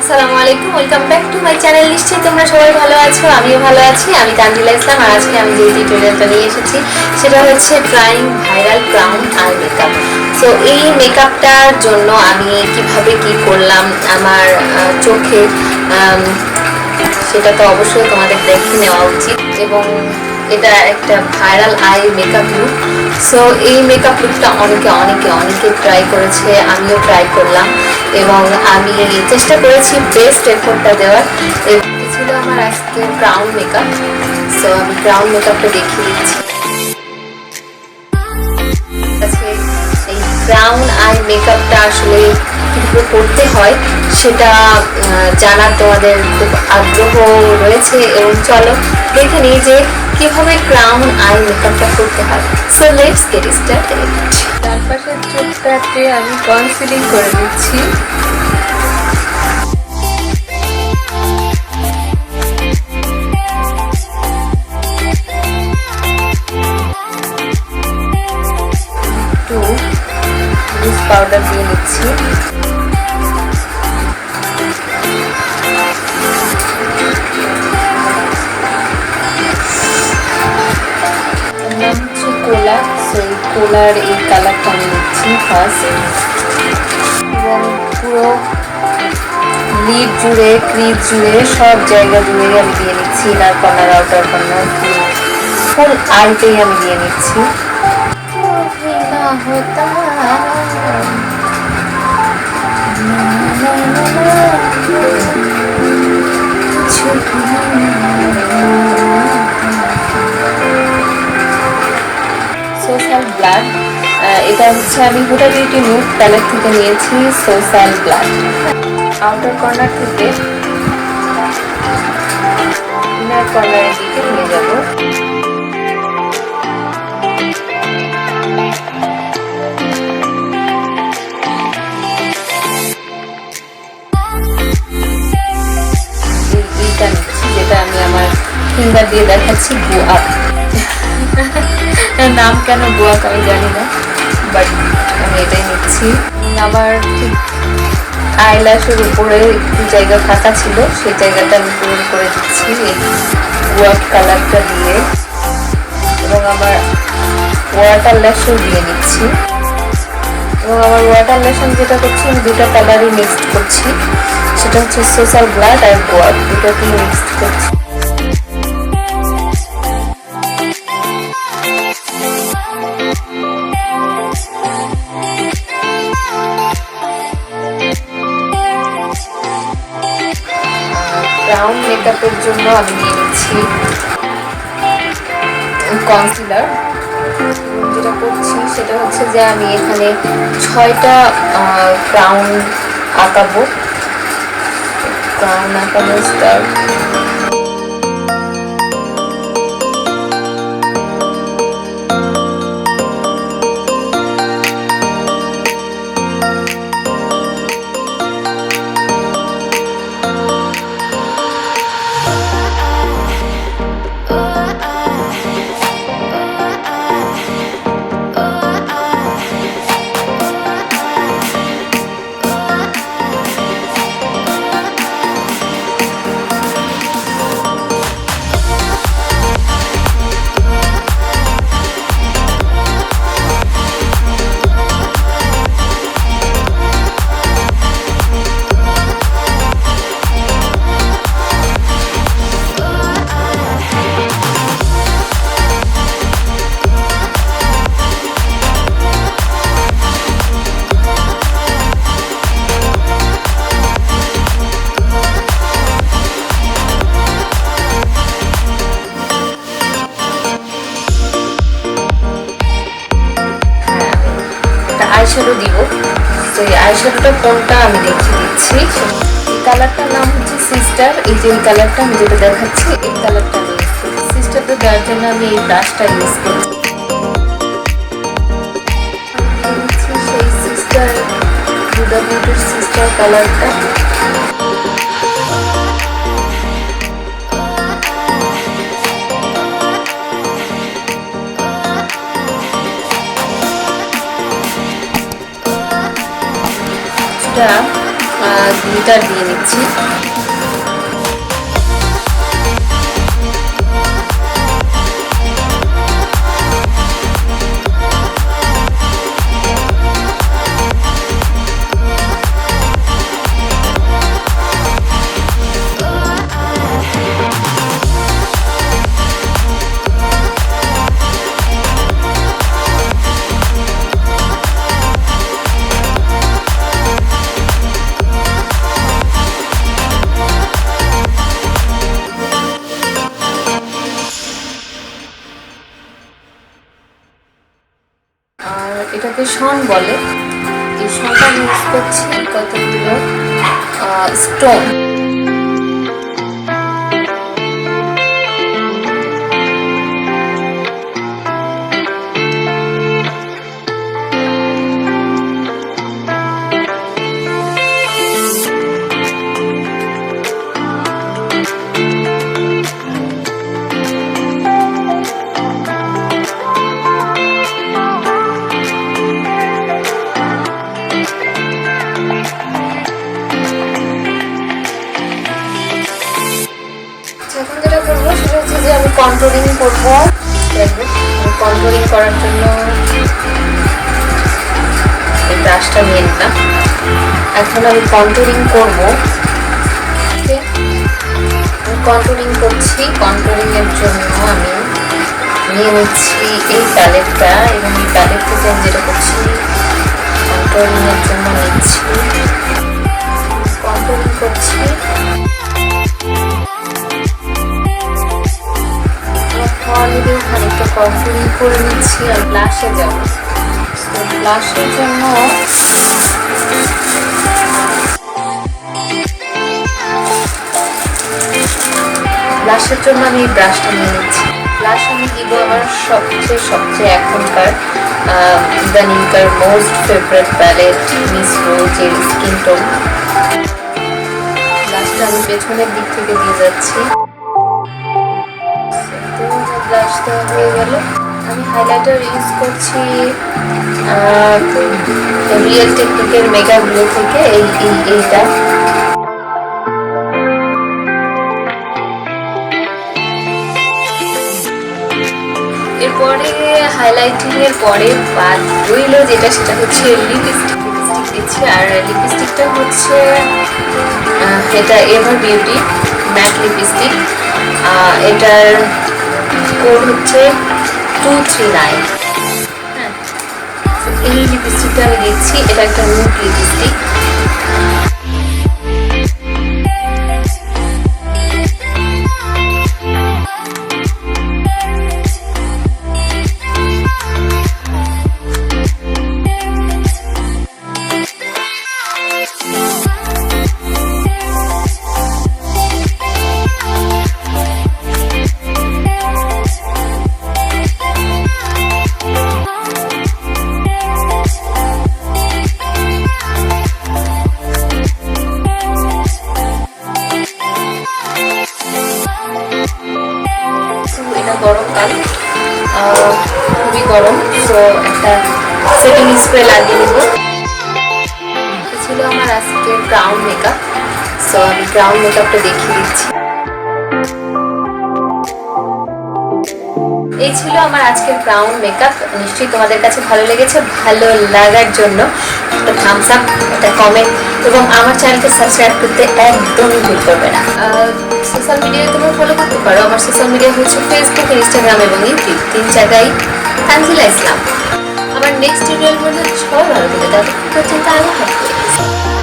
আসসালামু আলাইকুম, welcome back to my channel. নিশ্চয়ই তোমরা সবাই ভালো আছো, আমিও ভালো আছি। আমি তানজিলা ইসলাম, আর আজকে আমি যে টিউটোরিয়ালটা নিয়ে এসেছি সেটা হচ্ছে trying viral crown eye makeup. So এই মেকআপটার জন্য আমি কিভাবে কি করলাম আমার চোখে, সেটা তো অবশ্যই তোমাদের দেখে নেওয়া উচিত। এবং এটা একটা viral eye makeup look. So এই মেকআপ লুকটা অনেকে ট্রাই করেছে, আমিও ট্রাই করলাম এবং আমি চেষ্টা করেছি বেস্ট এফোর্টটা দেওয়ার। এই ছিল আমার আজকে ক্রাউন মেকআপ। সো আমি ক্রাউন মেকআপটা দেখিয়ে দিচ্ছি। এই ক্রাউন আই মেকআপটা আসলে কীভাবে করতে হয় সেটা জানার তোমাদের খুব আগ্রহ রয়েছে, এবং চলো দেখে নিই যে কিভাবে ক্রাউন আই মেকআপটা করতে হয়। So let's get started. চারপাশের চোখটাতে আমি কনসিলিং করে দিচ্ছি। একটু লুজ পাউডার দিয়ে নিচ্ছি। কোলার, সেই কোলার এই কালারটা আমি নিচ্ছি ফার্স্ট, এবং পুরো লিড জুড়ে, ক্রিজ জুড়ে, সব জায়গা জুড়ে আমি দিয়ে নিচ্ছি। ইনার কর্নার, আউটার কর্নার, ফুল আইতেই আমি দিয়ে নিচ্ছি। সোশ্যাল ব্লাড, এটা হচ্ছে আমি হুডা বিউটি নিউড প্যালেট থেকে নিয়েছি। সোশ্যাল ব্লাড আউটার কর্নার থেকে ইনার কর্নারের দিকে নিয়ে যাব। এইটা নিচ্ছি, যেটা আমি আমার ফিঙ্গার দিয়ে দেখাচ্ছি গোয়া। নাম কেন গোয়াক আমি জানি না, বাট আমি এটাই নিচ্ছি। আমার ঠিক আইল্যাশের উপরে একটু জায়গা ফাঁকা ছিল, সেই জায়গাটা আমি পূরণ করে দিচ্ছি এই গোয়াক কালারটা দিয়ে, এবং আমার ওয়াটার ল্যাশও দিয়ে নিচ্ছি। এবং আমার ওয়াটার ল্যাশ আমি যেটা করছি, আমি দুটো কালারই মিক্সড করছি, সেটা হচ্ছে সোশ্যাল ব্লাড আর গোয়াক, দুটোকেই মিক্সড করছি। ক্রাউন মেকআপের জন্য আমি নিয়ে নিচ্ছি কনসিলার। যেটা করছি সেটা হচ্ছে যে আমি এখানে 6টা ক্রাউন আঁকাবো। ক্রাউন আঁকানো স্টার্ট। আইশ্যাডো দিব। তো এই আইশ্যাডোটা কোনটা আমি দেখিয়ে দিচ্ছি। এই কালারটার নাম হচ্ছে সিস্টার। এই যে এই কালারটা আমি যেটা দেখাচ্ছি, এই কালারটা আমি ইউজ করছি। সিস্টারটা দেওয়ার জন্য আমি এই ব্রাশটা ইউজ করছি। সেই সিস্টার, হুডা বিউটির সিস্টার কালারটা। এটা কনসিলার দিয়ে নিচ্ছি। এটাকে শন বলে। এই শনটা ইউজ করছি কতগুলো স্টোন। কন্ট্রোলিং করবো। কন্ট্রোলিং করার জন্য এই ব্রাশটা নিয়ে নিলাম। এখন আমি কন্ট্রোলিং করবো। কন্ট্রোলিং করছি। কন্ট্রোলিং এর জন্য আমি নিয়ে নিচ্ছি এই প্যালেটটা, এবং এই প্যালেট থেকে আমি যেটা করছি কন্ট্রোলিং এর জন্য নিচ্ছি। কন্ট্রোলিং করছি। খানিকটা কন্ট্রোলিং করে নিচ্ছি। আর ব্লাশে যাবো। তো ব্লাশের জন্য আমি এই ব্রাশটা নিয়ে নিচ্ছি। ব্লাশ আমি দিব আমার সবচেয়ে এখনকার ইদানিংকার মোস্ট ফেভারিট প্যালেট মিস রোজের স্কিন টোন। ব্লাশটা আমি পেছনের দিক থেকে দিয়ে যাচ্ছি। ব্লাশ দেওয়া হয়ে গেল। আমি হাইলাইটার ইউজ করছি রিয়েল টেকনিকের মেগা গ্লো থেকে এইটা। এরপরে হাইলাইটিং এর পরে বাদ রইল যেটা, সেটা হচ্ছে লিপস্টিক দিচ্ছি। আর লিপস্টিকটা হচ্ছে এটা এভার বিউটি ম্যাট লিপস্টিক। এটার কোড হচ্ছে 239। হ্যাঁ, এই লিপস্টিকটা আমি দিচ্ছি। এটা একটা নিউড লিপস্টিক। গরমকাল, খুবই গরম, তো একটা সেটিং স্প্রে লাগিয়ে নেব। ছিল আমার আজকে ক্রাউন মেকআপ। সো আমি ক্রাউন মেকআপটা দেখিয়ে দিচ্ছি। এই ছিল আমার আজকের ক্রাউন মেকআপ। নিশ্চয়ই তোমাদের কাছে ভালো লেগেছে। ভালো লাগার জন্য একটা থামস আপ, একটা কমেন্ট এবং আমার চ্যানেলকে সাবস্ক্রাইব করতে একদমই ভুল করবে না। সোশ্যাল মিডিয়ায় তোমরা ফলো করতে পারো। আমার সোশ্যাল মিডিয়া হচ্ছে ফেসবুক, ইনস্টাগ্রাম এবং ইউটিউব, 3 জায়গায় তানজিলা ইসলাম। আমার নেক্সট টিউটোরিয়াল মধ্যে সবাই ভালো থাকে। তাদের পর্যন্ত আল্লাহ হাফেজ।